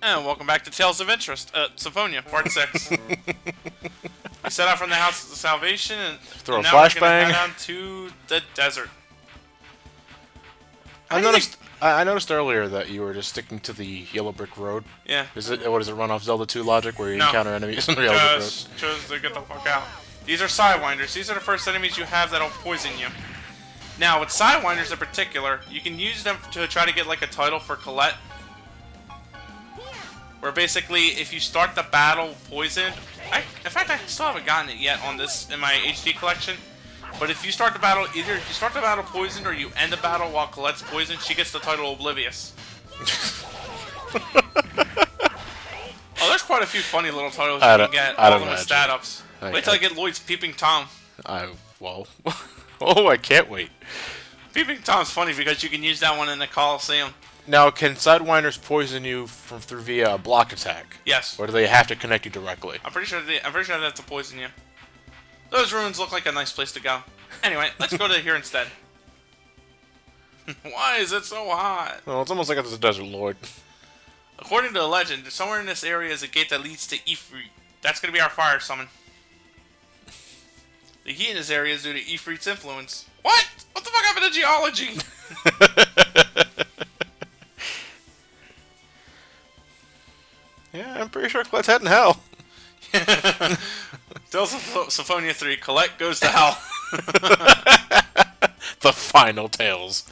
And welcome back to Tales of Interest, Symphonia, Part 6. We set out from the House of Salvation, and Throw a now we're flashbang. going to head on to the desert. I noticed earlier that you were just sticking to the yellow brick road. Yeah. What does it run off Zelda 2 logic where you No. encounter enemies on the yellow brick road? Chose to get the fuck out. These are Sidewinders. These are the first enemies you have that'll poison you. Now, with Sidewinders in particular, you can use them to try to get like a title for Colette. Where basically, if you start the battle poisoned... in fact, I still haven't gotten it yet on this in my HD collection. But if you start the battle, either if you start the battle poisoned or you end the battle while Colette's poisoned, she gets the title Oblivious. Oh, there's quite a few funny little titles you can get, all of them with stat ups. Wait till I get Lloyd's Peeping Tom. Well... oh, I can't wait. Peeping Tom's funny because you can use that one in the Coliseum. Now, can Sidewinders poison you via a block attack? Yes. Or do they have to connect you directly? I'm pretty sure they have to poison you. Those ruins look like a nice place to go. Anyway, let's go to here instead. Why is it so hot? Well, it's almost like it's a desert, Lloyd. According to the legend, somewhere in this area is a gate that leads to Ifrit. That's going to be our fire summon. The heat in this area is due to Ifrit's influence. What? What the fuck happened to geology? Yeah, I'm pretty sure Colette's heading hell. Tales of Symphonia 3, Colette goes to hell. The final tales.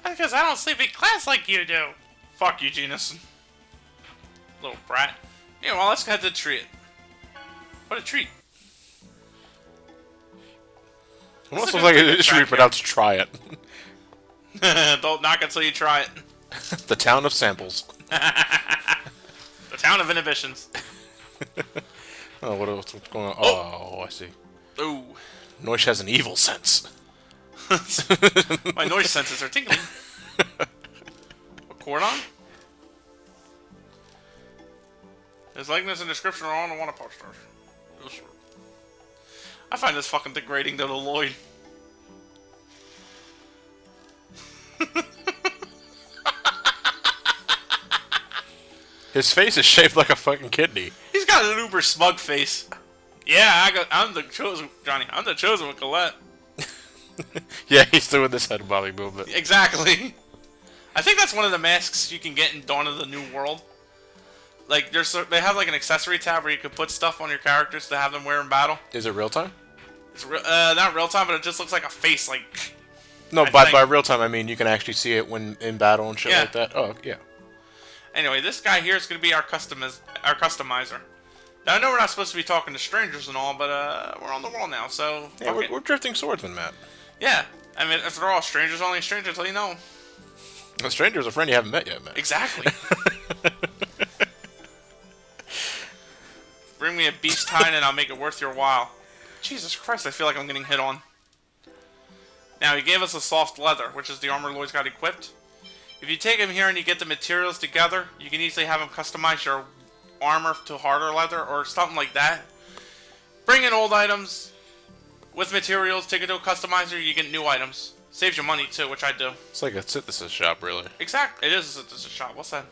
Because I don't sleep in class like you do. Fuck you, Genus. Little brat. Meanwhile, let's head to the treat. What a treat. Almost looks like a treat, but I'll try it. Don't knock until you try it. The town of samples. The town of inhibitions. Oh, what's going on? Oh, I see. Ooh. Noish has an evil sense. My noise senses are tingling. A cordon? His likeness and description are on the one posters. I find this fucking degrading to the Lloyd. His face is shaped like a fucking kidney. He's got an uber smug face. Yeah, I'm the chosen, Johnny. I'm the chosen with Colette. Yeah, he's doing this head bobbing movement. Exactly. I think that's one of the masks you can get in Dawn of the New World. Like, they have like an accessory tab where you can put stuff on your characters to have them wear in battle. Is it real time? It's not real time, but it just looks like a face. Like, no, by real time I mean you can actually see it when in battle and shit like that. Oh, yeah. Anyway, this guy here is going to be our customizer. Now, I know we're not supposed to be talking to strangers and all, but we're on the wall now, so... Yeah, we're drifting swordsmen, Matt. Yeah. I mean, if they're all strangers, only a stranger until you know them. A stranger's a friend you haven't met yet, Matt. Exactly. Bring me a beast tine and I'll make it worth your while. Jesus Christ, I feel like I'm getting hit on. Now, he gave us a soft leather, which is the armor Lloyd's got equipped. If you take him here and you get the materials together, you can easily have him customize your armor to harder leather or something like that. Bring in old items with materials, take it to a customizer, you get new items. Saves you money too, which I do. It's like a synthesis shop, really. Exactly, it is a synthesis shop. What's that?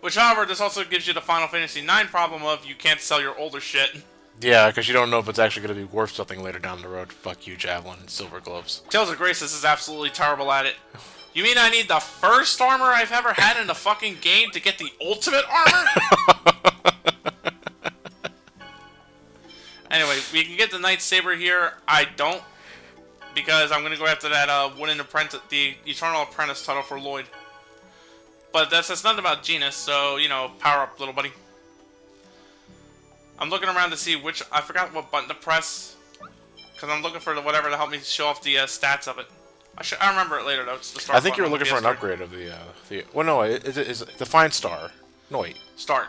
Which, however, this also gives you the Final Fantasy IX problem of you can't sell your older shit. Yeah, because you don't know if it's actually going to be worth something later down the road. Fuck you, Javelin and Silver Gloves. Tales of Graces is absolutely terrible at it. You mean I need the first armor I've ever had in the fucking game to get the ultimate armor? Anyway, we can get the Knight Saber here. I don't, because I'm going to go after that Wooden Apprentice, the Eternal Apprentice title for Lloyd. But that's nothing about Genus, so, you know, power up, little buddy. I'm looking around to see which... I forgot what button to press, because I'm looking for whatever to help me show off the stats of it. I remember it later, though. It's the start. I think you were looking for an upgrade of the... well, no, is the Fine Star. No, wait. Start.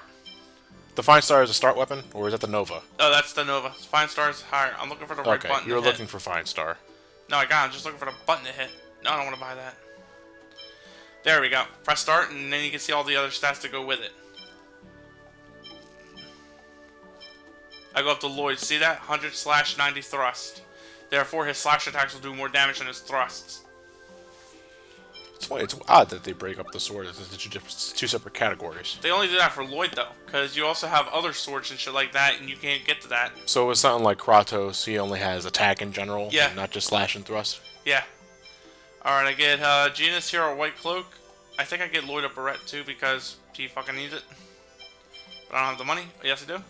The Fine Star is a start weapon, or is that the Nova? Oh, that's the Nova. Fine Star is higher. I'm looking for the right button. Okay, you were looking for Fine Star. No, I got it. I'm just looking for the button to hit. No, I don't want to buy that. There we go. Press start, and then you can see all the other stats that go with it. I go up to Lloyd. See that? 100/90 thrust. Therefore, his slash attacks will do more damage than his thrusts. It's funny. It's odd that they break up the sword into two separate categories. They only do that for Lloyd, though, because you also have other swords and shit like that, and you can't get to that. So it's something like Kratos, he only has attack in general, yeah, and not just slash and thrust. Yeah. Alright, I get Genus here a white cloak. I think I get Lloyd a beret, too, because he fucking needs it. But I don't have the money. Yes, I do. And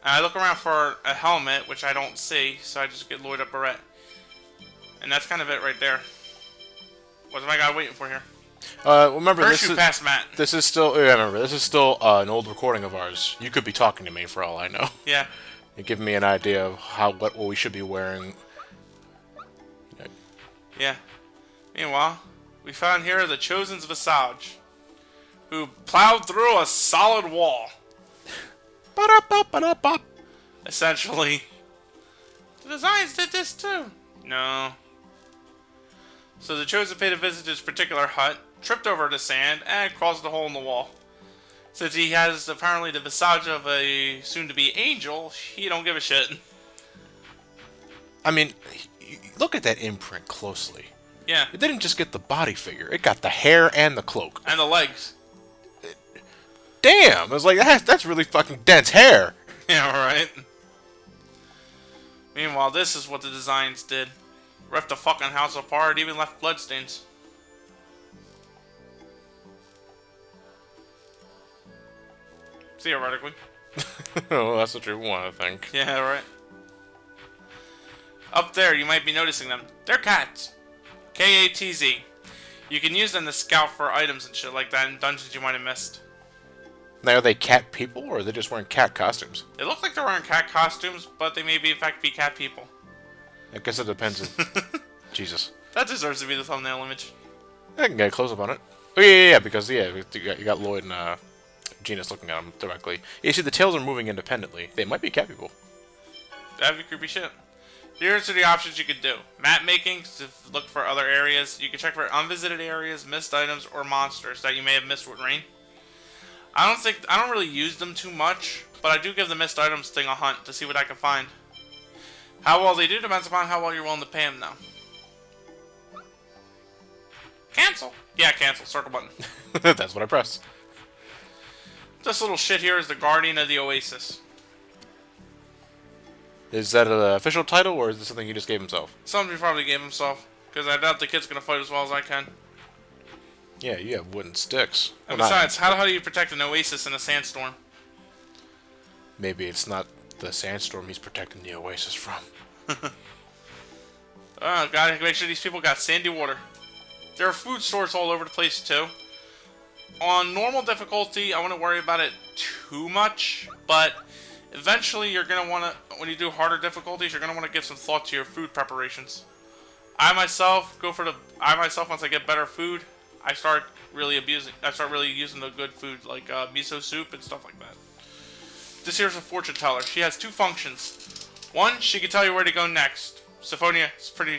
I look around for a helmet, which I don't see, so I just get Lloyd a beret. And that's kind of it right there. What's my guy waiting for here? Remember, First past Matt. This is still. Yeah, remember, this is still an old recording of ours. You could be talking to me for all I know. Yeah. And give me an idea of what we should be wearing. Yeah. Meanwhile, we found here the Chosen's Visage, who plowed through a solid wall. Essentially. The Designs did this too. No. So the Chosen paid a visit to his particular hut, tripped over the sand, and caused a hole in the wall. Since he has apparently the visage of a soon-to-be angel, he don't give a shit. I mean, look at that imprint closely. Yeah. It didn't just get the body figure; it got the hair and the cloak and the legs. Damn! I was like, that's really fucking dense hair. Yeah, right. Meanwhile, this is what the Designs did. Ripped the fucking house apart, even left bloodstains. Theoretically. Oh, that's what you want to think. Yeah, right. Up there, you might be noticing them. They're cats. K-A-T-Z. You can use them to scout for items and shit like that in dungeons you might have missed. Now, are they cat people, or are they just wearing cat costumes? They look like they're wearing cat costumes, but they may be, in fact, be cat people. I guess it depends. Jesus. That deserves to be the thumbnail image. I can get a close-up on it. Oh, yeah, because, yeah, you got Lloyd and Genus looking at them directly. You see, the tails are moving independently. They might be cat people. That'd be creepy shit. Here's the options you could do. Map making, to look for other areas. You can check for unvisited areas, missed items, or monsters that you may have missed with rain. I don't really use them too much, but I do give the missed items thing a hunt to see what I can find. How well they do depends upon how well you're willing to pay them, though. Cancel. Yeah, cancel. Circle button. That's what I press. This little shit here is the Guardian of the Oasis. Is that an official title, or is this something he just gave himself? Something he probably gave himself, because I doubt the kid's going to fight as well as I can. Yeah, you have wooden sticks. And besides, how do you protect an oasis in a sandstorm? Maybe it's not the sandstorm he's protecting the oasis from. Oh, gotta make sure these people got sandy water. There are food stores all over the place, too. On normal difficulty, I wouldn't worry about it too much, but eventually you're going to want to, when you do harder difficulties, you're going to want to give some thought to your food preparations. I myself, once I get better food, I start really using the good food, like miso soup and stuff like that. This here's a fortune teller. She has two functions. One, she can tell you where to go next. Symphonia is pretty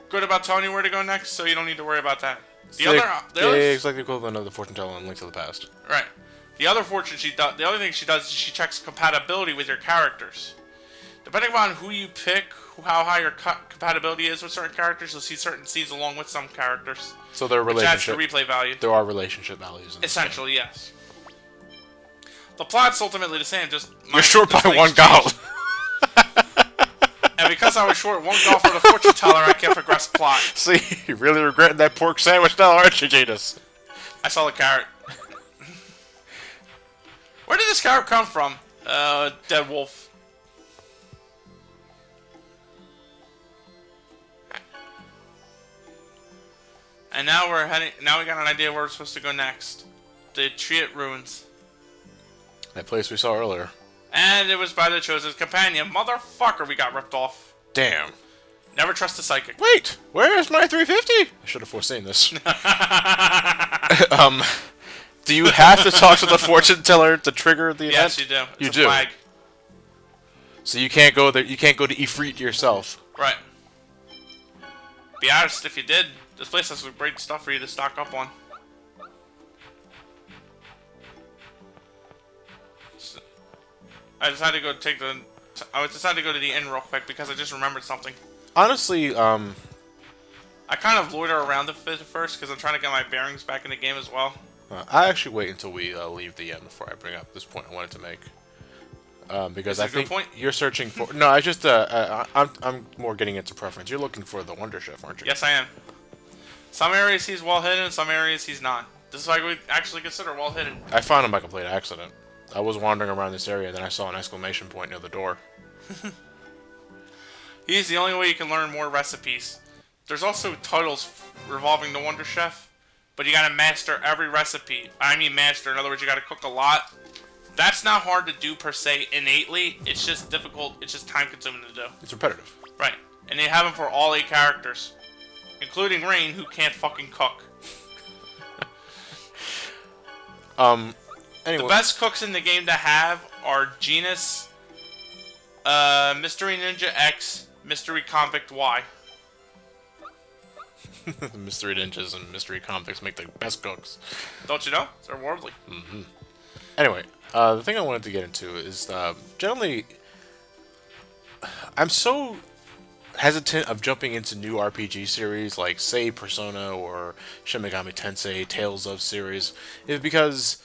good about telling you where to go next, so you don't need to worry about that. It's like the equivalent of the fortune teller in Link to the Past. Right. The other thing she does is she checks compatibility with your characters. Depending on who you pick, how high your compatibility is with certain characters, you'll see certain scenes along with some characters. So there are relationship. That's the replay value. There are relationship values. Essentially, yes. The plot's ultimately the same. Just you're short by one goal. And because I was short one goal for the fortune teller, I can't progress plot. See, you're really regretting that pork sandwich now, aren't you, Genus? I saw the carrot. Where did this carrot come from? Dead wolf. And now we got an idea where we're supposed to go next. The Triet Ruins. That place we saw earlier. And it was by the Chosen Companion. Motherfucker, we got ripped off. Damn. Never trust a psychic. Wait, where's my 350? I should have foreseen this. Do you have to talk to the fortune teller to trigger the event? Yes, you do. It's a flag. So you can't go there. You can't go to Ifrit yourself. Right. Be honest, if you did, this place has some great stuff for you to stock up on. So, I decided to go to the inn real quick because I just remembered something. Honestly, I kind of loiter around the first because I'm trying to get my bearings back in the game as well. I actually wait until we leave the end before I bring up this point I wanted to make. Because I think you're searching for... No, I just... I'm more getting into preference. You're looking for the Wonder Chef, aren't you? Yes, I am. Some areas he's well hidden, some areas he's not. This is why we actually consider well hidden. I found him by complete accident. I was wandering around this area, then I saw an exclamation point near the door. He's the only way you can learn more recipes. There's also titles revolving the Wonder Chef, but you gotta master every recipe. I mean master, in other words, you gotta cook a lot. That's not hard to do per se innately, it's just difficult, it's just time consuming to do. It's repetitive. Right. And they have them for all 8 characters. Including Rain, who can't fucking cook. Anyway. The best cooks in the game to have are Genus, Mystery Ninja X, Mystery Convict Y. Mystery Ninjas and Mystery Convicts make the best cooks. Don't you know? They're worldly. Mm-hmm. Anyway, the thing I wanted to get into is, generally, I'm so hesitant of jumping into new RPG series like, say, Persona or Shin Megami Tensei, Tales of series, is because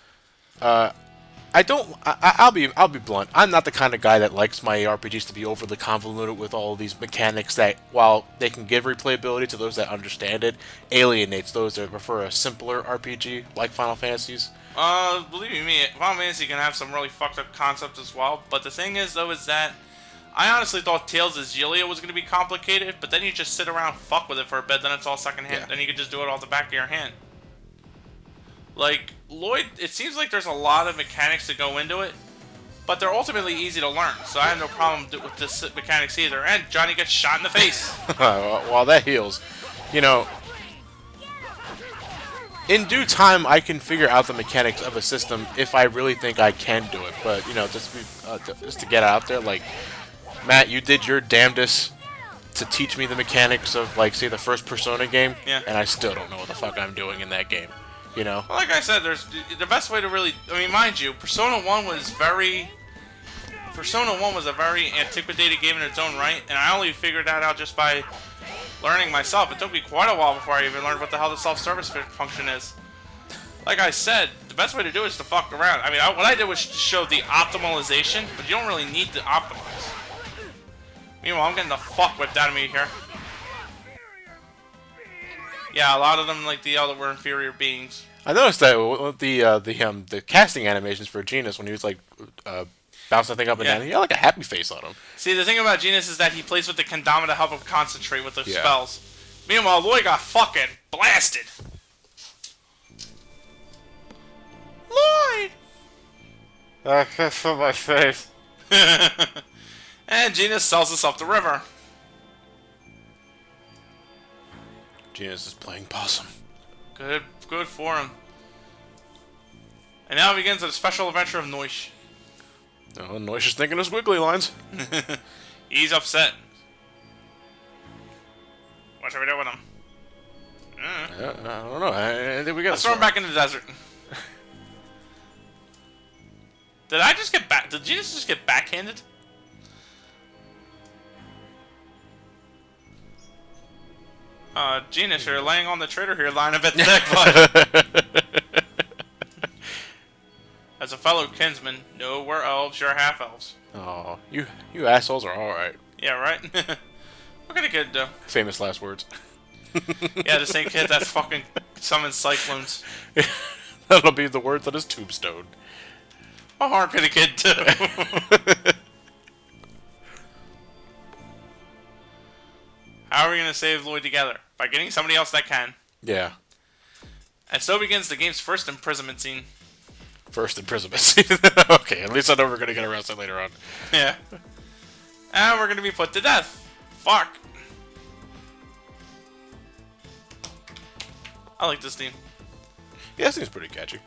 I'll be blunt. I'm not the kind of guy that likes my RPGs to be overly convoluted with all these mechanics that, while they can give replayability to those that understand it, alienates those that prefer a simpler RPG like Final Fantasies. Believe me, Final Fantasy can have some really fucked up concepts as well. But the thing is, though, is that I honestly thought Tales of Xillia was going to be complicated, but then you just sit around and fuck with it for a bit, then it's all second hand. Yeah. Then you can just do it off the back of your hand. Like, Lloyd, it seems like there's a lot of mechanics that go into it, but they're ultimately easy to learn, so I have no problem with this mechanics either. And Johnny gets shot in the face. While that heals, you know, in due time I can figure out the mechanics of a system if I really think I can do it. But, you know, just to get out there, like, Matt, you did your damnedest to teach me the mechanics of, like, say, the first Persona game, yeah, and I still don't know what the fuck I'm doing in that game. You know? Well, like I said, there's the best way to really... I mean, mind you, Persona 1 was a very antiquated game in its own right, and I only figured that out just by learning myself. It took me quite a while before I even learned what the hell the self-service function is. Like I said, the best way to do it is to fuck around. I mean, what I did was to show the optimalization, but you don't really need to optimize. Meanwhile, I'm getting the fuck whipped out of me here. Yeah, a lot of them, like the other, were inferior beings. I noticed that with the casting animations for Genus when he was like bouncing the thing up and down, he had like a happy face on him. See, the thing about Genus is that he plays with the kendama to help him concentrate with the spells. Meanwhile, Lloyd got fucking blasted. Lloyd! I kiss for my face. And Genus sells us up the river. Genus is playing possum. Good for him. And now begins the special adventure of Noish. Oh, Noish is thinking of squiggly lines. He's upset. What should we do with him? I don't know. I think we got. Let's throw him back in the desert. Did I just get back? Did Genus just get backhanded? Genus, you're laying on the traitor here, lying a bit thick, bud. As a fellow kinsman, no, we're elves, you're half-elves. Oh, you assholes are alright. Yeah, right? What can a kid do? Famous last words. Yeah, the same kid that's fucking summons cyclones. That'll be the words on his tombstone. What harm can a kid do? How are we going to save Lloyd together? By getting somebody else that can. Yeah. And so begins the game's first imprisonment scene. First imprisonment scene? Okay, at least I know we're going to get arrested later on. Yeah. And we're going to be put to death. Fuck. I like this theme. Yeah, this thing's pretty catchy.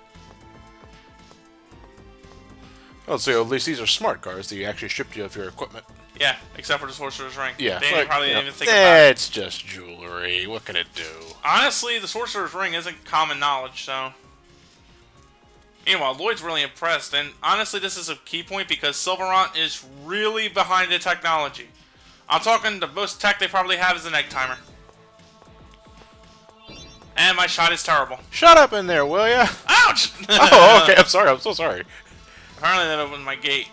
Oh, so at least these are smart cars that you actually stripped you of your equipment. Yeah, except for the Sorcerer's Ring. Yeah, they probably didn't even think about it. It's just jewelry. What can it do? Honestly, the Sorcerer's Ring isn't common knowledge, so... Meanwhile, Lloyd's really impressed, and honestly, this is a key point because Silverant is really behind the technology. I'm talking the most tech they probably have is an egg timer. And my shot is terrible. Shut up in there, will ya? Ouch! Oh, okay. I'm sorry. I'm so sorry. Apparently that opened my gate.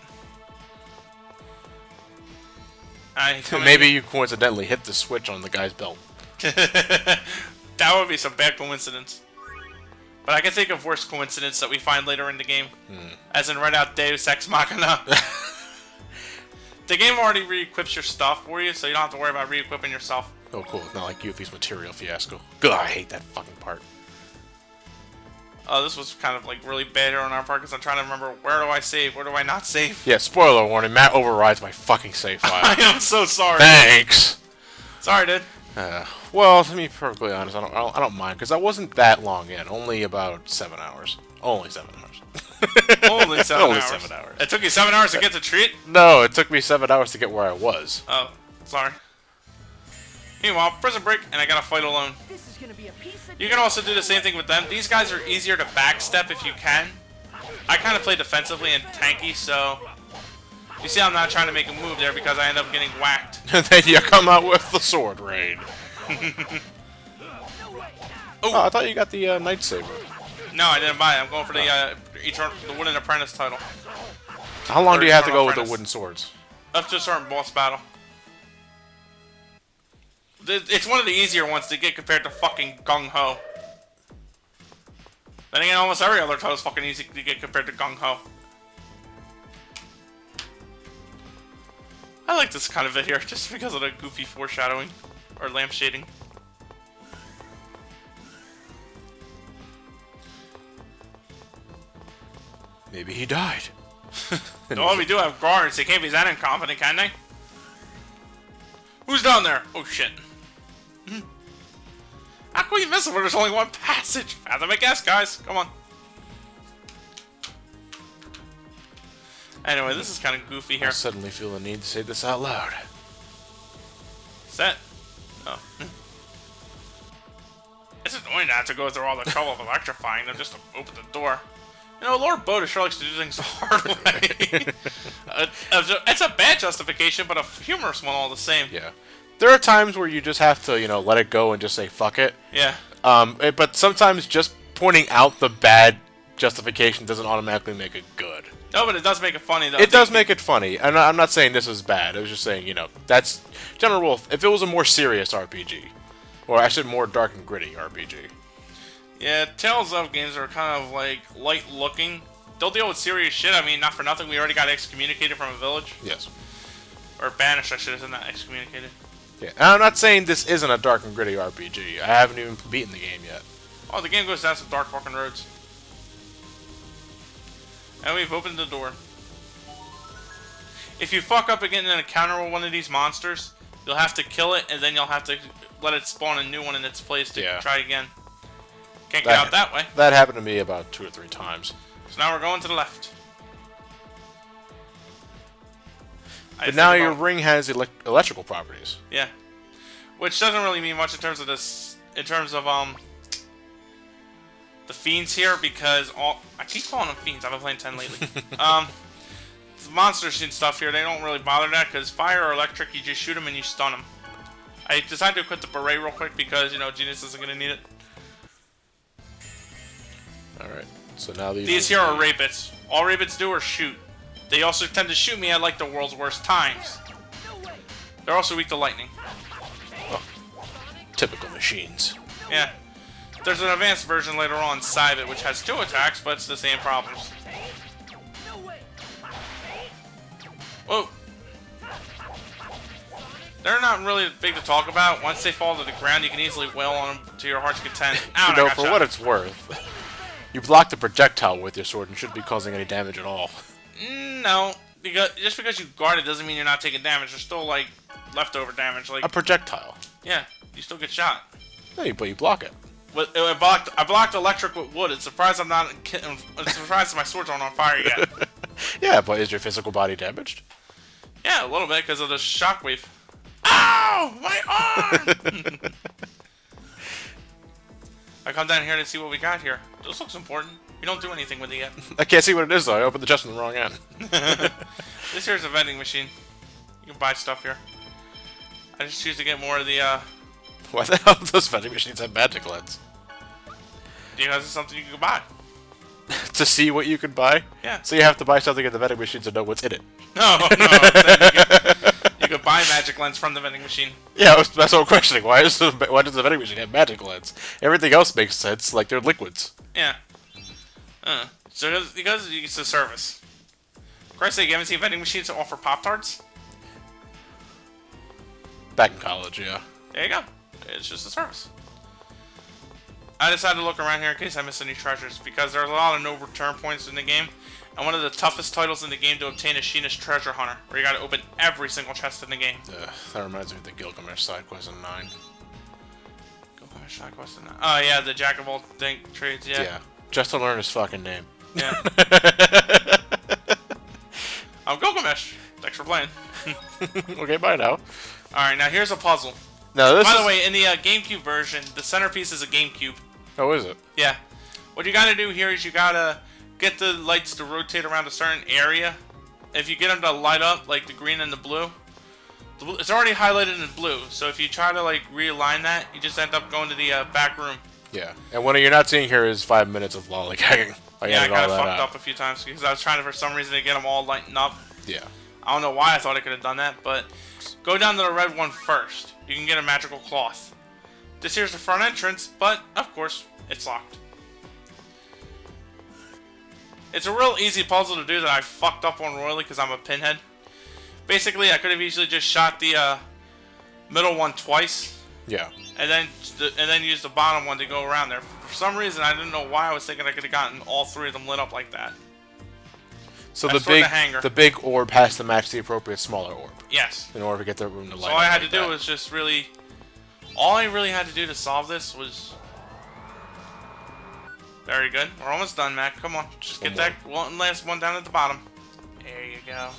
Maybe you coincidentally hit the switch on the guy's belt. That would be some bad coincidence. But I can think of worse coincidence that we find later in the game. As in right out Deus Ex Machina. The game already re-equips your stuff for you, so you don't have to worry about re-equipping yourself. Oh, cool. It's not like Yuffie's material fiasco. God, I hate that fucking part. Oh, this was kind of like really bad here on our part because I'm trying to remember where do I save, where do I not save. Yeah, spoiler warning. Matt overrides my fucking save file. I am so sorry. Thanks. Sorry, dude. Well, to be perfectly honest, I don't mind because I wasn't that long in. Only about 7 hours. Only 7 hours. Only 7 Only hours. 7 hours. It took you 7 hours to get the treat? No, it took me 7 hours to get where I was. Oh, sorry. Meanwhile, prison break, and I gotta fight alone. This is gonna be a piece of You can also do the same thing with them. These guys are easier to backstep if you can. I kind of play defensively and tanky, so... You see I'm not trying to make a move there because I end up getting whacked. And then you come out with the sword raid. Oh, I thought you got the lightsaber. No, I didn't buy it. I'm going for the Wooden Apprentice title. How long do you have to go with Apprentice. the wooden swords? Up to a certain boss battle. It's one of the easier ones to get compared to fucking Gung Ho. Then again, almost every other title is fucking easy to get compared to Gung Ho. I like this kind of bit here, just because of the goofy foreshadowing. Or lamp shading. Maybe he died. Well, we do have guards. They can't be that incompetent, can they? Who's down there? Oh, shit. How can we miss it when there's only one passage? Fathom a guess, guys. Come on. Anyway, this is kind of goofy here. I suddenly feel the need to say this out loud. Set. Oh. It's annoying to have to go through all the trouble of electrifying them just to open the door. You know, Lord Boda sure likes to do things the hard way. It's a bad justification, but a humorous one all the same. Yeah. There are times where you just have to, you know, let it go and just say, fuck it. Yeah. But sometimes just pointing out the bad justification doesn't automatically make it good. No, but it does make it funny, though. It does make it funny. And I'm not saying this is bad. I was just saying, you know, that's general rule. If it was a more serious RPG, or I should more dark and gritty RPG. Yeah, Tales of games are kind of like light looking. They'll deal with serious shit. I mean, not for nothing, we already got excommunicated from a village. Yes. Or banished, I should have said, not excommunicated. Yeah. And I'm not saying this isn't a dark and gritty RPG. I haven't even beaten the game yet. Oh, the game goes down some dark fucking roads. And we've opened the door. If you fuck up again in an encounter with one of these monsters, you'll have to kill it, and then you'll have to let it spawn a new one in its place to try again. Can't get out that way. That happened to me about 2 or 3 times. So now we're going to the left. But now your ring has electrical properties. Yeah. Which doesn't really mean much in terms of this, in terms of, the fiends here, because I keep calling them fiends, I've been playing 10 lately. The monsters and stuff here, they don't really bother that, because fire or electric, you just shoot them and you stun them. I decided to equip the beret real quick because, you know, Genius isn't going to need it. Alright, so now these here are rabbits. All rabbits do are shoot. They also tend to shoot me at like the world's worst times. They're also weak to lightning. Oh, typical machines. Yeah. There's an advanced version later on, Sivit, which has 2 attacks, but it's the same problems. Whoa. They're not really big to talk about. Once they fall to the ground, you can easily wail on them to your heart's content. Ow, You know, for what it's worth, you blocked the projectile with your sword and shouldn't be causing any damage at all. No, just because you guard it doesn't mean you're not taking damage. There's still, like, leftover damage. Like a projectile. Yeah, you still get shot. No, but you block it. I blocked electric with wood. It's surprised I'm surprised my swords aren't on fire yet. Yeah, but is your physical body damaged? Yeah, a little bit because of the shockwave. Ow! My arm! I come down here to see what we got here. This looks important. We don't do anything with it yet. I can't see what it is though. I opened the chest on the wrong end. This here's a vending machine. You can buy stuff here. I just choose to get more of the Why the hell do those vending machines have magic lens? Because it's something you can buy. To see what you can buy? Yeah. So you have to buy something at the vending machine to know what's in it. No, I'm saying you could buy magic lens from the vending machine. Yeah, that's what I'm questioning. Why does the vending machine have magic lens? Everything else makes sense, like they're liquids. Yeah. So because it's a service. Christ sake, you haven't seen vending machines that offer Pop-Tarts? Back in college, yeah. There you go. It's just a service. I decided to look around here in case I missed any treasures, because there's a lot of no return points in the game, and one of the toughest titles in the game to obtain is Sheena's Treasure Hunter, where you gotta open every single chest in the game. That reminds me of the Gilgamesh side quest in 9. Gilgamesh side quest in 9. Oh yeah, the Jack of all trades, yeah. Yeah, just to learn his fucking name. Yeah. I'm Gilgamesh. Thanks for playing. Okay, bye now. Alright, now here's a puzzle. Now, By the way, in the GameCube version, the centerpiece is a GameCube. Oh, is it? Yeah. What you gotta do here is you gotta get the lights to rotate around a certain area. If you get them to light up, like the green and the blue, it's already highlighted in blue. So if you try to like realign that, you just end up going to the back room. Yeah. And what you're not seeing here is 5 minutes of lollygagging. Yeah, I kind of fucked up a few times because I was trying to, for some reason, to get them all lighting up. Yeah. I don't know why I thought I could have done that, but go down to the red one first. You can get a magical cloth. This here's the front entrance, but, of course, it's locked. It's a real easy puzzle to do that I fucked up on royally because I'm a pinhead. Basically, I could have easily just shot the middle one twice. Yeah. And then used the bottom one to go around there. For some reason, I didn't know why I was thinking I could have gotten all three of them lit up like that. So the big orb has to match the appropriate smaller orb. Yes. In order to get the room to light up. So all I had to do was just really... All I really had to do to solve this was... Very good. We're almost done, Mac. Come on. Just get that one last one down at the bottom. There you go.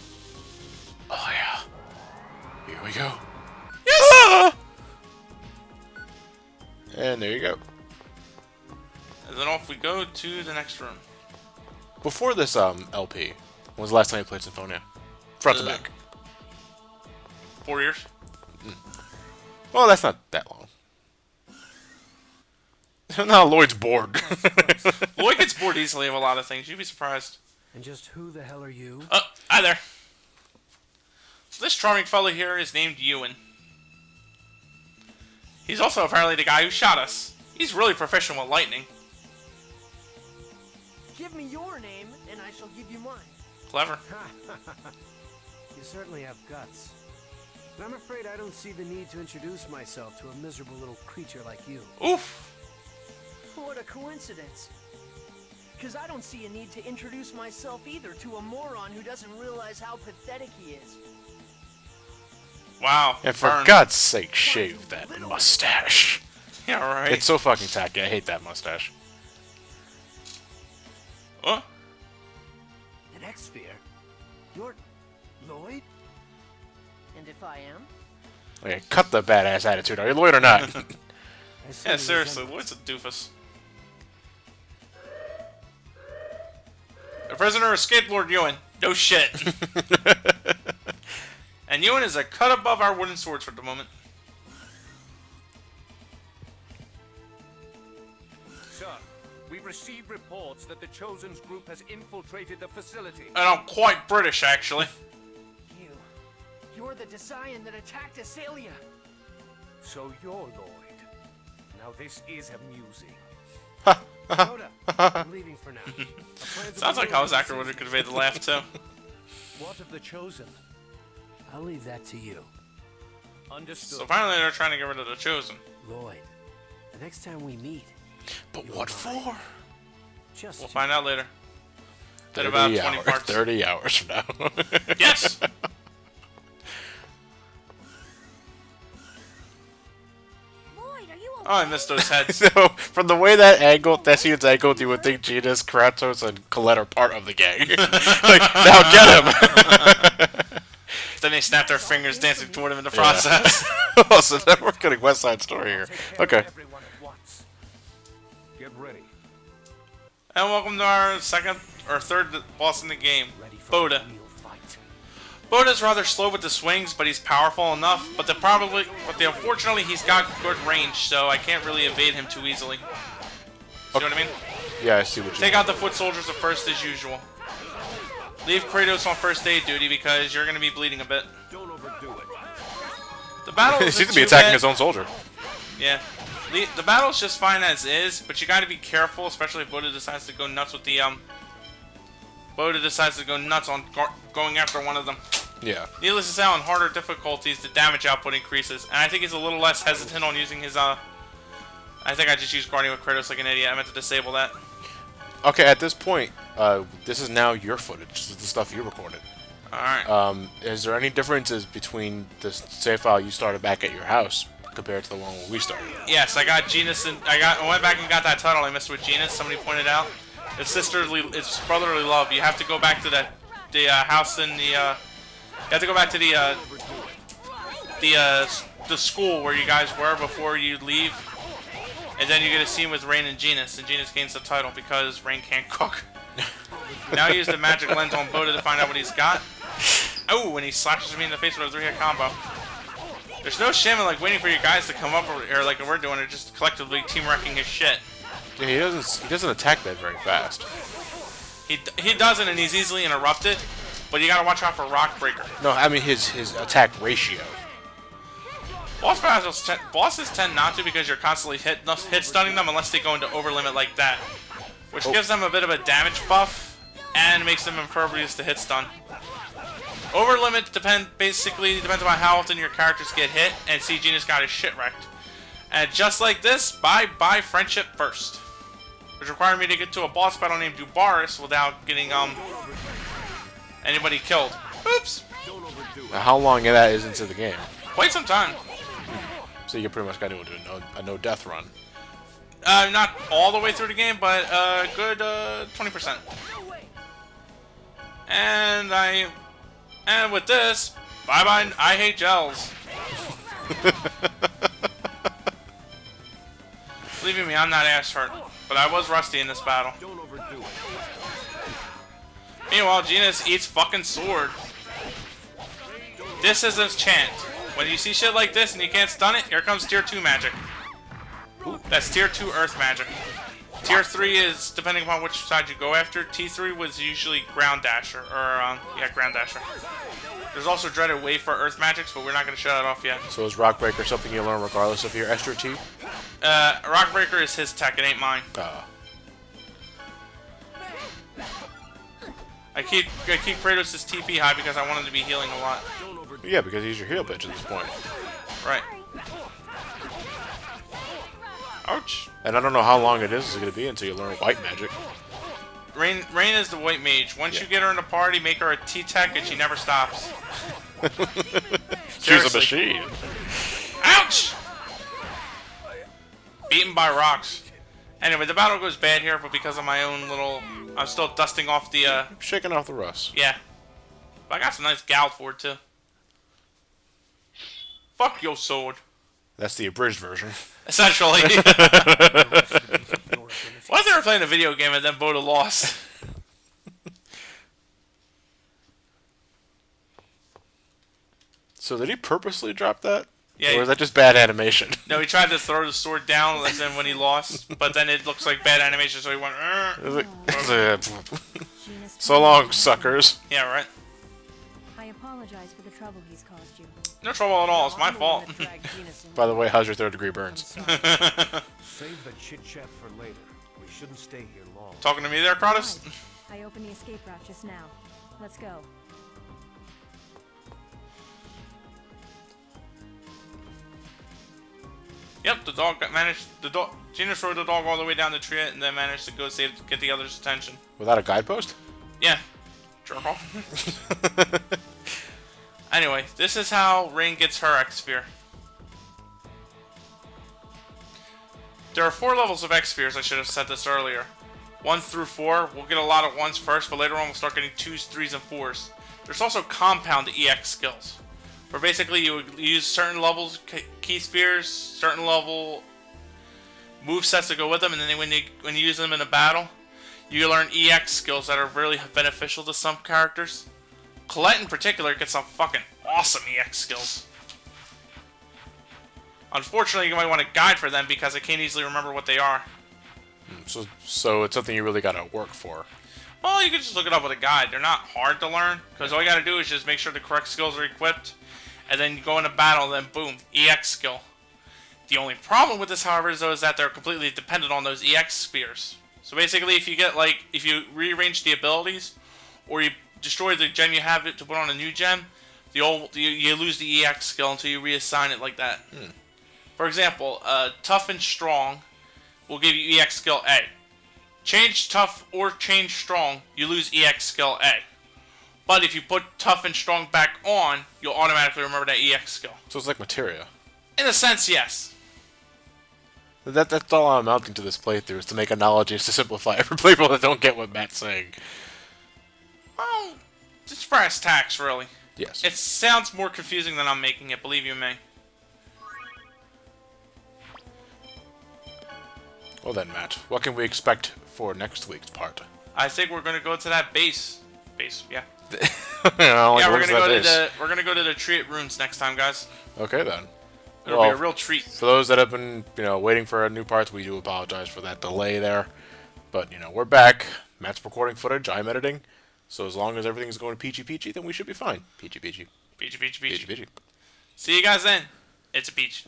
Oh, yeah. Here we go. Yes! Ah! And there you go. And then off we go to the next room. Before this LP, when was the last time you played Symphonia? Front to back. 4 years. Well, that's not that long. Now Lloyd's bored. Lloyd gets bored easily of a lot of things. You'd be surprised. And just who the hell are you? Hi there. This charming fellow here is named Yuan. He's also apparently the guy who shot us. He's really proficient with lightning. Give me your name, and I shall give you mine. Clever. You certainly have guts. But I'm afraid I don't see the need to introduce myself to a miserable little creature like you. Oof. What a coincidence. Because I don't see a need to introduce myself either to a moron who doesn't realize how pathetic he is. Wow. And for God's sake, shave that mustache. Yeah, right. It's so fucking tacky. I hate that mustache. What? An X-Sphere? You're Lloyd? And if I am? Okay, cut the badass attitude. Are you Lloyd or not? Yeah, seriously, Lloyd's a doofus. The prisoner escaped Lord Yuan. No shit. And Yuan is a cut above our wooden swords for the moment. Sir, we've received reports that the Chosen's group has infiltrated the facility. And I'm quite British, actually. You're the Desian that attacked Azalea. So you're Lloyd. Now this is amusing. Otta, I'm leaving for now. Sounds like how his actor would have conveyed the laugh, too. What of the Chosen? I'll leave that to you. Understood. So apparently they're trying to get rid of the Chosen. Lloyd, the next time we meet... But what for? Just We'll find out later. In about 20 parts. 30 hours from now. Yes! Lloyd, are you okay? Oh, I missed those heads. So, from the way that scene's angled, you would think Genis, Kratos, and Colette are part of the gang. Like, now get him! Then they snap their fingers dancing toward him in the process. Oh, so then we're getting West Side Story here. Okay. Everyone at once. Get ready. And welcome to our second or third boss in the game, Boda. Boda's rather slow with the swings, but he's powerful enough. But unfortunately, he's got good range, so I can't really evade him too easily. See what I mean? Yeah, I see what you Take mean. out the foot soldiers at first as usual. Leave Kratos on first aid duty because you're going to be bleeding a bit. Don't overdo it. The battle He is seems to be attacking his own soldier. Yeah. The battle's just fine as is, but you got to be careful, especially if Boda decides to go nuts with the Boda decides to go nuts on going after one of them. Yeah. Needless to say, on harder difficulties, the damage output increases, and I think he's a little less hesitant on using his I think I just used Guardian with Kratos like an idiot. I meant to disable that. Okay, at this point, this is now your footage. This is the stuff you recorded. Alright. Is there any differences between the save file you started back at your house compared to the one where we started? Yes, I got Genus, and I went back and got that title I missed with Genus. Somebody pointed out it's it's brotherly love. You have to go back to the house in the you have to go back to the school where you guys were before you leave, and then you get a scene with Rain and Genus gains the title because Rain can't cook. Now he used the magic lens on Boda to find out what he's got. Oh, and he slashes me in the face with a 3-hit combo. There's no shame in like waiting for you guys to come up or like we're doing it, just collectively team wrecking his shit. Yeah, he doesn't attack that very fast. He doesn't, and he's easily interrupted. But you gotta watch out for Rock Breaker. No, I mean his attack ratio. Bosses tend not to because you're constantly hit stunning them unless they go into overlimit like that, which gives them a bit of a damage buff and makes them impervious to hit stun. Overlimit basically depends on how often your characters get hit, and see Genus got his shit wrecked. And just like this, bye friendship first, which required me to get to a boss battle named Dubaris without getting anybody killed. Oops. Now, how long that is into the game? Quite some time. So you pretty much got to do a no death run. Not all the way through the game, but a good 20%. And with this, bye bye. I hate gels. Believe me, I'm not ass hurt, but I was rusty in this battle. Don't overdo it. Meanwhile, Genus eats fucking sword. This is his chant. When you see shit like this and you can't stun it, here comes tier 2 magic. That's tier 2 earth magic. Tier 3 is depending upon which side you go after. T3 was usually ground dasher, or yeah, ground dasher. There's also dreaded wave for earth magics, but we're not going to show that off yet. So is Rock Breaker something you learn regardless of your extra T? Rock Breaker is his tech, it ain't mine. I keep Kratos' TP high because I want him to be healing a lot. Yeah, because he's your heal bitch at this point. Right. Ouch. And I don't know how long it is going to be until you learn white magic. Rain is the white mage. Once you get her in the party, make her a T-Tech and she never stops. She's a machine. Ouch! Beaten by rocks. Anyway, the battle goes bad here, but because of my own little... I'm still dusting off the, Shaking off the rust. Yeah. But I got some nice gout for it, too. Fuck your sword. That's the abridged version. Essentially. What if they were playing a video game and then Boda lost? So did he purposely drop that? Yeah. Or is that just bad animation? No, he tried to throw the sword down and then when he lost, but then it looks like bad animation, so he went... So long, suckers. Yeah, right. I apologize for the trouble he's caused you. No trouble at all. It's my fault. By the way, how's your third-degree burns? Save the chit-chat for later. We shouldn't stay here long. Talking to me there, Kratos? I opened the escape route just now. Let's go. Yep, the dog managed. Genus rode the dog all the way down the tree and then managed to go get the other's attention. Without a guidepost? Yeah. Jerk off. Anyway, this is how Rain gets her X-Sphere. There are 4 levels of X-Spheres, I should have said this earlier. 1 through 4, we'll get a lot at once first, but later on we'll start getting 2s, 3s, and 4s. There's also compound EX skills, where basically you use certain levels, key spheres, certain level movesets to go with them, and then when you use them in a battle, you learn EX skills that are really beneficial to some characters. Colette in particular gets some fucking awesome EX skills. Unfortunately, you might want a guide for them because I can't easily remember what they are. So it's something you really gotta work for. Well, you can just look it up with a guide. They're not hard to learn, because all you gotta do is just make sure the correct skills are equipped, and then you go into battle, then boom, EX skill. The only problem with this, however, is that they're completely dependent on those EX spheres. So basically, if you rearrange the abilities, or you destroy the gem you have it to put on a new gem, you lose the EX skill until you reassign it like that. For example, Tough and Strong will give you EX skill A. Change Tough or change Strong, you lose EX skill A. But if you put Tough and Strong back on, you'll automatically remember that EX skill. So it's like materia. In a sense, yes. That's all I'm amounting to this playthrough, is to make analogies to simplify it for people that don't get what Matt's saying. Well, it's brass tacks, really. Yes. It sounds more confusing than I'm making it, believe you me. Well then, Matt, what can we expect for next week's part? I think we're gonna go to that base. Yeah. Yeah, We're gonna go to the tree at runes next time, guys. Okay then. It'll be a real treat. For those that have been, waiting for new parts, we do apologize for that delay there. But, we're back. Matt's recording footage, I'm editing. So as long as everything's going peachy, then we should be fine. Peachy. Peachy. See you guys then. It's a peach.